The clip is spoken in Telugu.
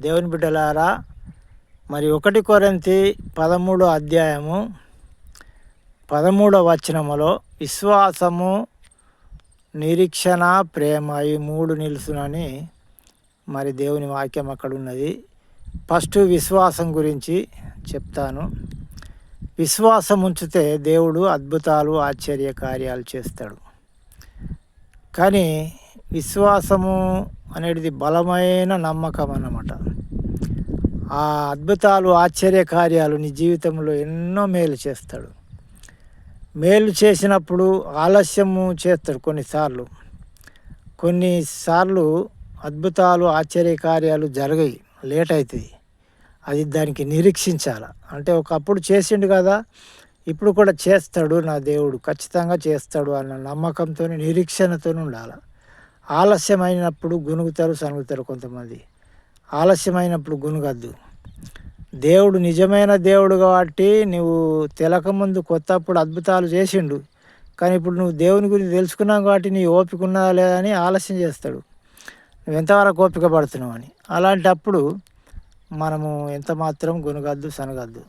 దేవుని బిడ్డలారా, మరి 1 కొరింథీ 13 అధ్యాయము 13వ వచనములో విశ్వాసము, నిరీక్షణ, ప్రేమ ఈ 3 నిలుసునని మరి దేవుని వాక్యం అక్కడ ఉన్నది. ఫస్ట్ విశ్వాసం గురించి చెప్తాను. విశ్వాసం ఉంచితే దేవుడు అద్భుతాలు, ఆశ్చర్య కార్యాలు చేస్తాడు. కానీ విశ్వాసము అనేది బలమైన నమ్మకం అన్నమాట. ఆ అద్భుతాలు, ఆశ్చర్య కార్యాలు నీ జీవితంలో ఎన్నో మేలు చేస్తాడు. మేలు చేసినప్పుడు ఆలస్యము చేస్తాడు. కొన్నిసార్లు అద్భుతాలు, ఆశ్చర్య కార్యాలు జరగాయి, లేట్ అవుతుంది. అది దానికి నిరీక్షించాలి. అంటే ఒకప్పుడు చేసిండు కదా, ఇప్పుడు కూడా చేస్తాడు నా దేవుడు, ఖచ్చితంగా చేస్తాడు అన్న నమ్మకంతో, నిరీక్షణతో ఉండాలి. ఆలస్యమైనప్పుడు గునుగుతారు, సనుగుతారు కొంతమంది. ఆలస్యమైనప్పుడు గునుగద్దు. దేవుడు నిజమైన దేవుడు కాబట్టి నువ్వు తెలకముందు కొత్తప్పుడు అద్భుతాలు చేసిండు. కానీ ఇప్పుడు నువ్వు దేవుని గురించి తెలుసుకున్నావు కాబట్టి నీ ఓపిక ఉన్నదా లేదా అని ఆలస్యం చేస్తాడు. నువ్వు ఎంతవరకు ఓపిక పడుతున్నావు అని. అలాంటప్పుడు మనము ఎంత మాత్రం గునగద్దు, సనగద్దు.